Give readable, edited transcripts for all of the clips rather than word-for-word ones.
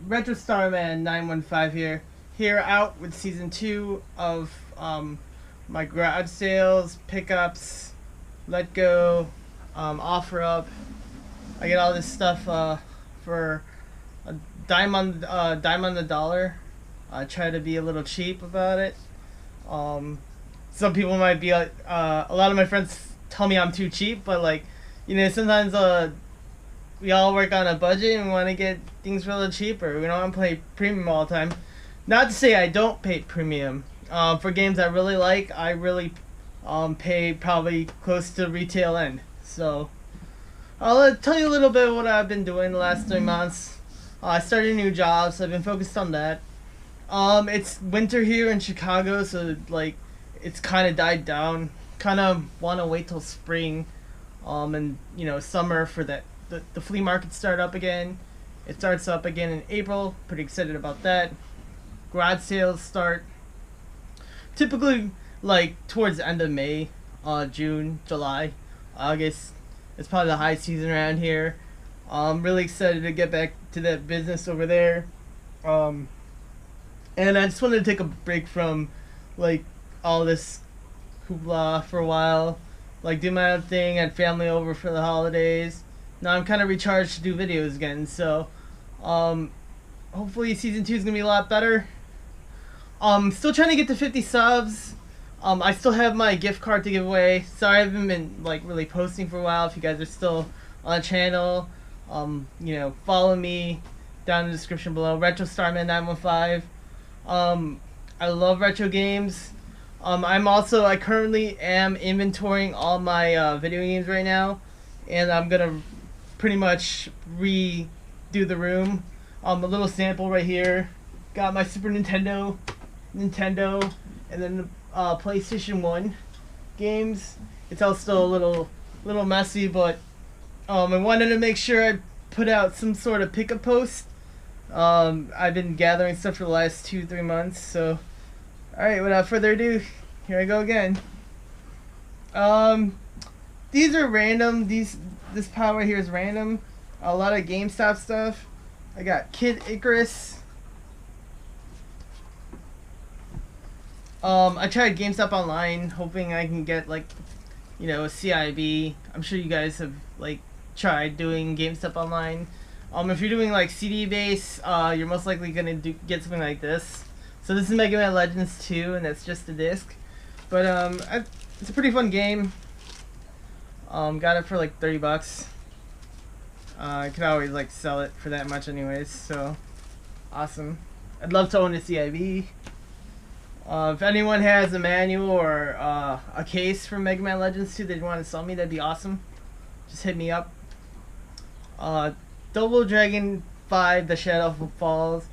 Retro Starman 915 here out with season 2 of my garage sales, pickups, let go, offer up. I get all this stuff for a dime on the dollar. I try to be a little cheap about it. Some people might be like, a lot of my friends tell me I'm too cheap, but like, sometimes we all work on a budget and we want to get things a little cheaper. We don't want to pay premium all the time. Not to say I don't pay premium. For games I really like, I really pay probably close to retail end. So I'll tell you a little bit of what I've been doing the last 3 months. I started a new job, so I've been focused on that. It's winter here in Chicago, so like it's kind of died down. Kind of want to wait till spring, and summer for the flea market start up again. It starts up again in April. Pretty excited about that. Garage sales start typically like towards the end of May, June, July, August. It's probably the high season around here. I'm really excited to get back to that business over there. And I just wanted to take a break from like all this hoopla for a while. Like do my own thing, had family over for the holidays. Now I'm kind of recharged to do videos again. So hopefully season 2 is going to be a lot better. Still trying to get to 50 subs. I still have my gift card to give away. Sorry I haven't been like really posting for a while. If you guys are still on the channel, follow me down in the description below. Retro Starman 915. I love retro games. I currently am inventorying all my video games right now, and I'm gonna pretty much redo the room. A little sample right here. Got my Super Nintendo, and then the PlayStation 1 games. It's all still a little messy, but I wanted to make sure I put out some sort of pickup post. I've been gathering stuff for the last 2-3 months, so alright, without further ado, here I go again. These are random. This pile right here is random. A lot of GameStop stuff. I got Kid Icarus. I tried GameStop online, hoping I can get like, a CIB. I'm sure you guys have like tried doing GameStop online. If you're doing like CD base, you're most likely gonna get something like this. So this is Mega Man Legends 2, and that's just the disc. But it's a pretty fun game. Got it for like 30 bucks. I could always like sell it for that much anyways, so awesome. I'd love to own a CIB. If anyone has a manual or a case for Mega Man Legends 2 they'd want to sell me, that'd be awesome. Just hit me up. Double Dragon 5, The Shadow Falls.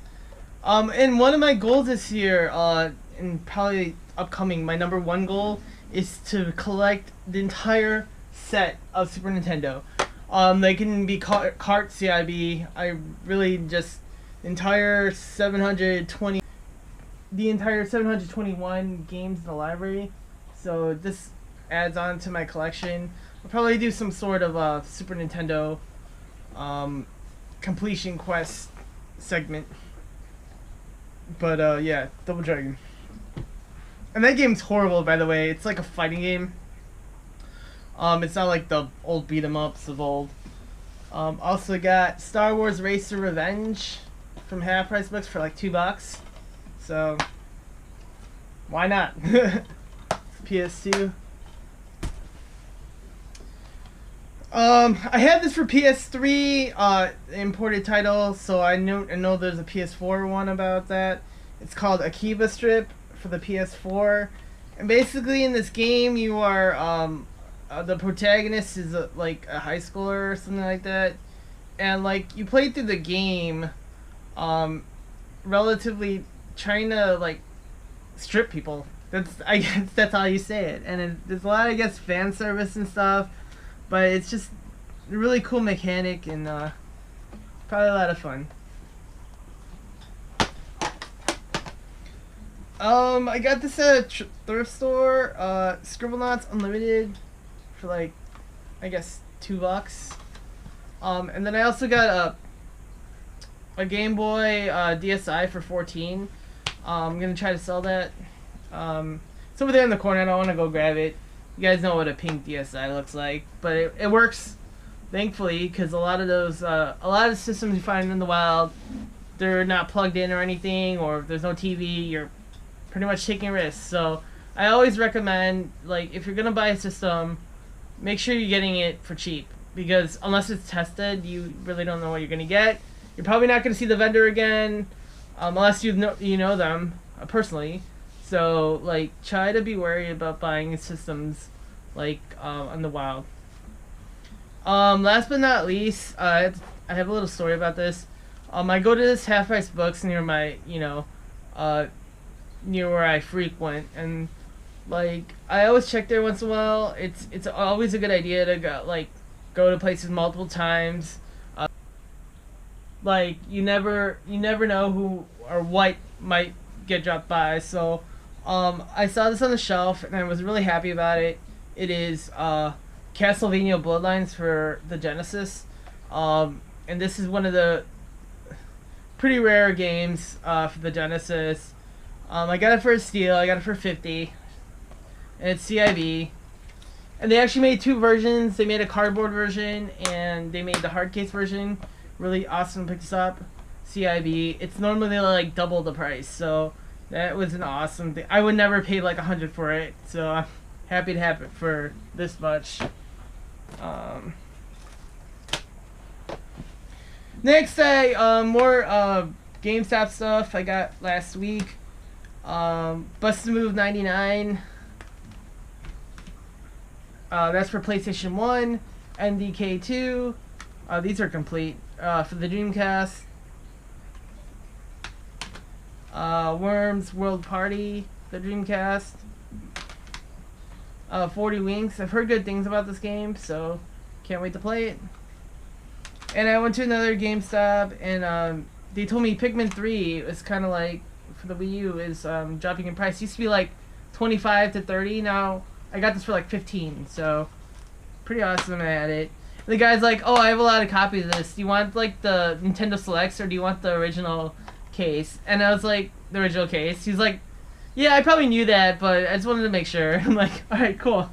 And one of my goals this year, and probably upcoming, my number 1 goal is to collect the entire set of Super Nintendo. They can be cart CIB. I really just the entire 721 games in the library. So this adds on to my collection. I'll probably do some sort of Super Nintendo completion quest segment. But yeah, Double Dragon. And that game's horrible, by the way. It's like a fighting game. It's not like the old beat 'em ups of old. Also got Star Wars Racer Revenge from Half Price Books for like $2. So why not? PS2. I had this for PS3, imported title, so I know there's a PS4 one about that. It's called Akiba Strip for the PS4, and basically in this game you are the protagonist is like a high schooler or something like that, and like you play through the game, relatively trying to like strip people. I guess that's how you say it, and there's a lot, I guess, fan service and stuff. But it's just a really cool mechanic and probably a lot of fun. I got this at a thrift store, Scribblenauts Unlimited, for like, I guess, $2. And then I also got a Game Boy DSi for 14. I'm gonna try to sell that. It's over there in the corner. I don't want to go grab it. You guys know what a pink DSi looks like, but it works, thankfully, because a lot of the systems you find in the wild, they're not plugged in or anything, or if there's no TV, you're pretty much taking risks. So I always recommend, like, if you're gonna buy a system, make sure you're getting it for cheap, because unless it's tested, you really don't know what you're gonna get. You're probably not gonna see the vendor again, unless you know them personally. So, like, try to be wary about buying systems, like, on the wild. Last but not least, I have a little story about this. I go to this Half Price Books near my, near where I frequent, and, like, I always check there once in a while. It's always a good idea to go to places multiple times. Like, you never know who or what might get dropped by, so... I saw this on the shelf and I was really happy about it. It is Castlevania Bloodlines for the Genesis, and this is one of the pretty rare games for the Genesis. I got it for a steal. I got it for 50, and it's CIB. And they actually made two versions. They made a cardboard version and they made the hard case version. Really awesome to pick this up. CIB. It's normally like double the price, so. That was an awesome thing. I would never pay like $100 for it, so I'm happy to have it for this much. Next, more GameStop stuff I got last week. Busted Move 99. That's for PlayStation 1, NDK 2. These are complete for the Dreamcast. Worms World Party, the Dreamcast. 40 Winks. I've heard good things about this game, so can't wait to play it. And I went to another GameStop, and they told me Pikmin 3 is kind of like, for the Wii U, is dropping in price. It used to be like 25 to 30. Now I got this for like 15, so pretty awesome. I had it. And the guy's like, "Oh, I have a lot of copies of this. Do you want like the Nintendo Selects, or do you want the original case?" And I was like, "The original case." He's like, "Yeah, I probably knew that, but I just wanted to make sure." I'm like, "Alright, cool."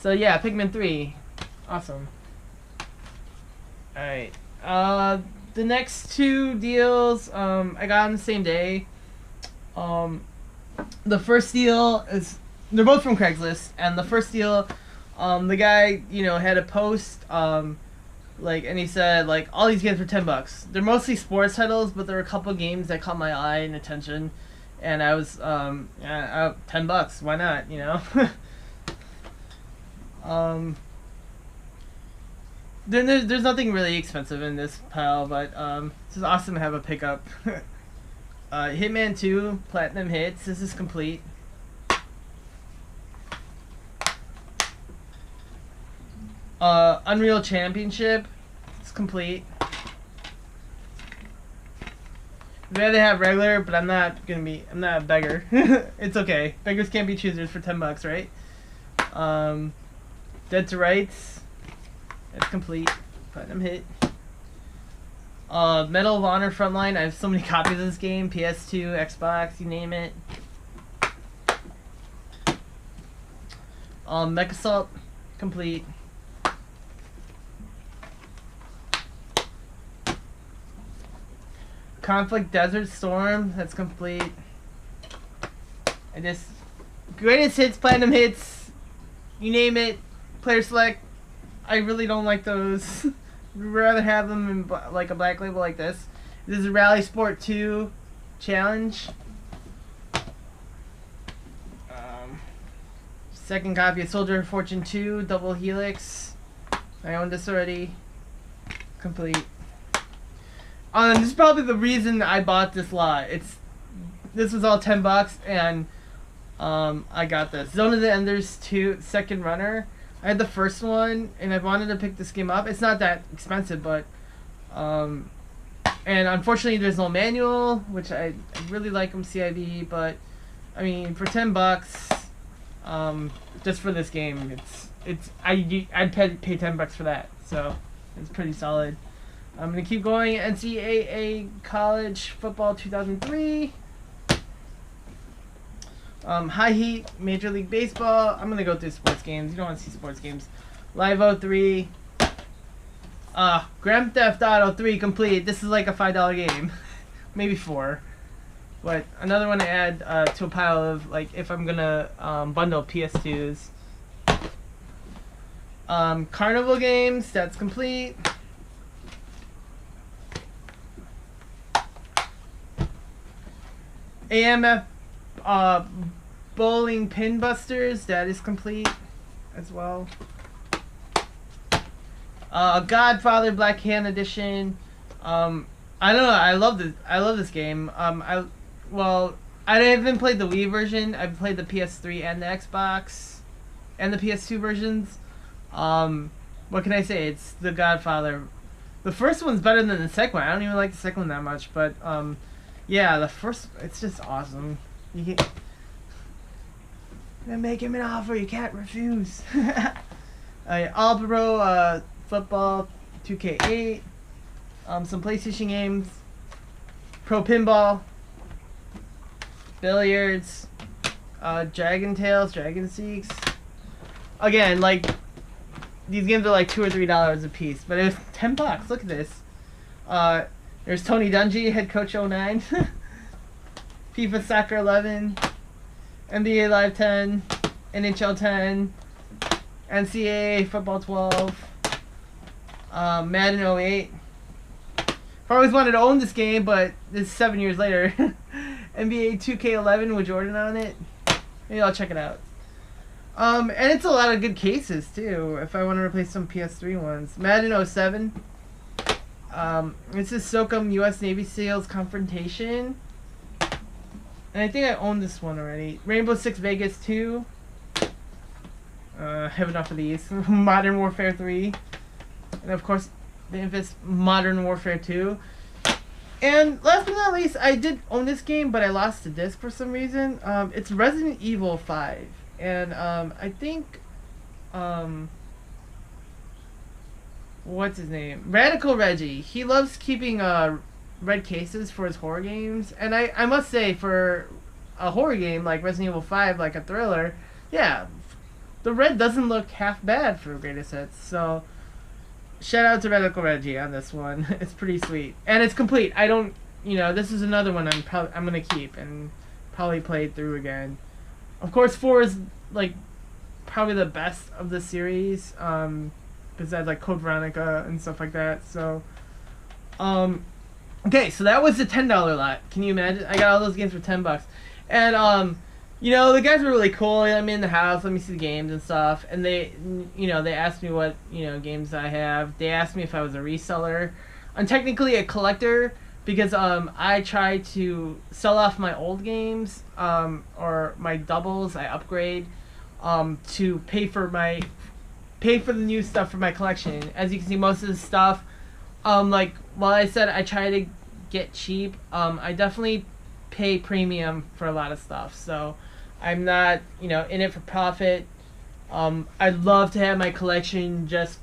So yeah, Pikmin 3. Awesome. Alright. The next two deals, I got on the same day. The first deal is, they're both from Craigslist, and the first deal, the guy, had a post, and he said, all these games for $10. They're mostly sports titles, but there were a couple games that caught my eye and attention, and I was, $10, why not, There's nothing really expensive in this pile, but, this is awesome to have a pickup. Hitman 2, Platinum Hits, this is complete. Unreal Championship, it's complete. I'd rather have regular, but I'm not a beggar. It's okay. Beggars can't be choosers for $10, right? Dead to Rights, it's complete. Platinum Hit. Medal of Honor Frontline, I have so many copies of this game. PS2, Xbox, you name it. Mech Assault, complete. Conflict Desert Storm, that's complete. Greatest Hits, Platinum Hits, you name it, Player Select. I really don't like those. We'd rather have them in like a black label like this. This is Rally Sport 2 Challenge. Second copy of Soldier of Fortune 2 Double Helix. I own this already. Complete. This is probably the reason I bought this lot. This was all $10, and I got this. Zone of the Enders 2 Second Runner. I had the first one, and I wanted to pick this game up. It's not that expensive, but and unfortunately there's no manual, which I really like them CIB, but I mean for $10, just for this game, I'd pay $10 for that, so it's pretty solid. I'm going to keep going. NCAA College Football 2003. High Heat, Major League Baseball. I'm going to go through sports games. You don't want to see sports games. Live 03. Grand Theft Auto 3 complete. This is like a $5 game. Maybe 4. But another one to add to a pile of, like, if I'm going to bundle PS2s. Carnival games, that's complete. AMF Bowling Pin Busters, that is complete as well. Godfather Black Hand Edition. I don't know. I love this game. I haven't played the Wii version. I've played the PS3 and the Xbox, and the PS2 versions. What can I say? It's the Godfather. The first one's better than the second one. I don't even like the second one that much, but yeah, the first, it's just awesome. You can make him an offer you can't refuse. All Pro Football 2K8. Some PlayStation games. Pro Pinball. Billiards. Dragon Tales, Dragon Seeks. Again, like, these games are like $2 or $3 a piece, but it was $10. Look at this. There's Tony Dungy, Head Coach 09. FIFA Soccer 11. NBA Live 10. NHL 10. NCAA Football 12. Madden 08. I've always wanted to own this game, but this is 7 years later. NBA 2K11 with Jordan on it. Maybe I'll check it out. And it's a lot of good cases, too, if I want to replace some PS3 ones. Madden 07. This is SOCOM U.S. Navy SEALs Confrontation. And I think I own this one already. Rainbow Six Vegas 2. Have enough of these. Modern Warfare 3. And of course, the infamous Modern Warfare 2. And last but not least, I did own this game, but I lost the disc for some reason. It's Resident Evil 5. And I think, what's his name? Radical Reggie. He loves keeping red cases for his horror games. And I must say, for a horror game like Resident Evil 5, like a thriller, yeah, the red doesn't look half bad for greatest hits. So, shout out to Radical Reggie on this one. It's pretty sweet. And it's complete. I don't, this is another one I'm going to keep and probably play it through again. Of course, 4 is, like, probably the best of the series, besides, like, Code Veronica and stuff like that, so, okay, so that was the $10 lot. Can you imagine? I got all those games for $10. And, the guys were really cool. Let me in the house, let me see the games and stuff, and they asked me what, games I have. They asked me if I was a reseller. I'm technically a collector, because I try to sell off my old games or my doubles. I upgrade to pay for the new stuff for my collection. As you can see, most of the stuff, like while I said I try to get cheap, I definitely pay premium for a lot of stuff. So I'm not in it for profit. I'd love to have my collection just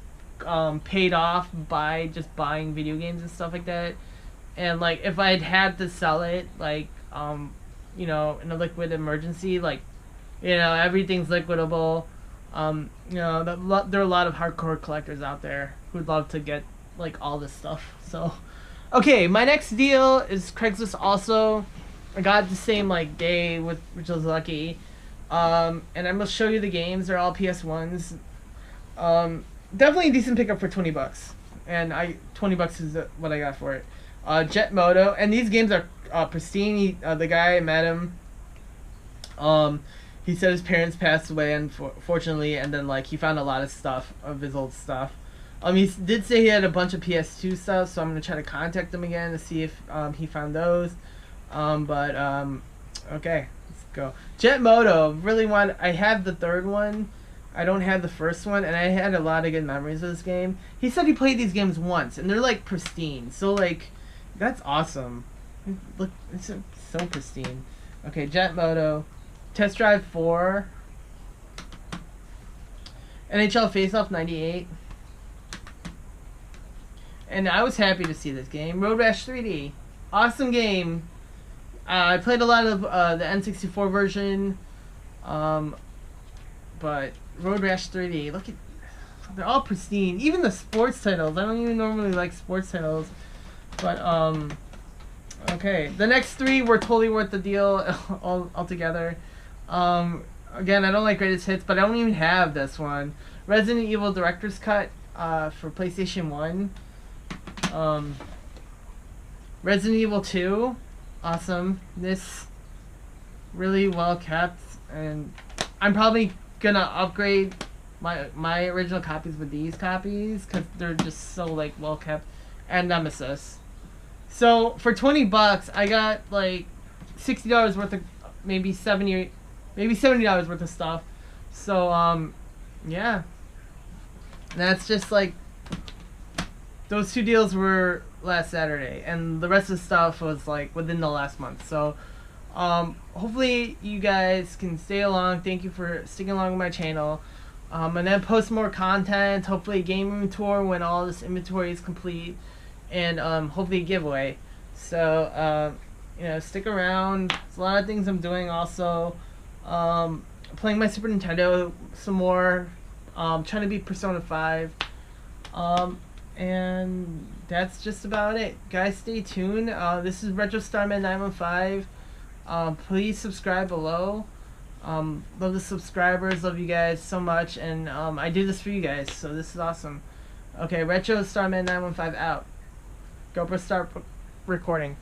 paid off by just buying video games and stuff like that. And, like, if I'd had to sell it, like, in a liquid emergency, like, everything's liquidable. There are a lot of hardcore collectors out there who'd love to get, like, all this stuff. So, okay, my next deal is Craigslist also. I got the same, like, day, which was lucky. And I'm going to show you the games. They're all PS1s. Definitely a decent pickup for $20. And $20 is what I got for it. Jet Moto, and these games are pristine. The guy, I met him. He said his parents passed away, unfortunately, and then like he found a lot of stuff of his old stuff. He did say he had a bunch of PS2 stuff, so I'm gonna try to contact him again to see if he found those. Okay, let's go. Jet Moto, really want. I have the third one. I don't have the first one, and I had a lot of good memories of this game. He said he played these games once, and they're like pristine. So like. That's awesome. Look, it's so pristine. Okay, Jet Moto. Test Drive 4. NHL Face Off 98. and I was happy to see this game. Road Rash 3D, awesome game. I played a lot of the N64 version, but Road Rash 3D, look at, they're all pristine. Even the sports titles. I don't even normally like sports titles, but okay. The next three were totally worth the deal altogether. Again, I don't like greatest hits, but I don't even have this one. Resident Evil Director's Cut for PlayStation 1. Resident Evil 2, awesome. This really well kept, and I'm probably gonna upgrade my original copies with these copies because they're just so like well kept. And Nemesis. So for $20, I got like $60 worth of maybe $70 worth of stuff. So yeah, that's just like those two deals were last Saturday, and the rest of the stuff was like within the last month. So hopefully you guys can stay along. Thank you for sticking along with my channel. And then post more content, hopefully a game room tour when all this inventory is complete, and hopefully a giveaway. So you know, stick around. There's a lot of things I'm doing also. Playing my Super Nintendo some more, trying to beat Persona 5, and that's just about it. Guys, stay tuned. This is Retro Starman 915. Please subscribe below. Love the subscribers, love you guys so much, and I do this for you guys, so this is awesome. Okay, Retro Starman 915 out. GoPro start recording.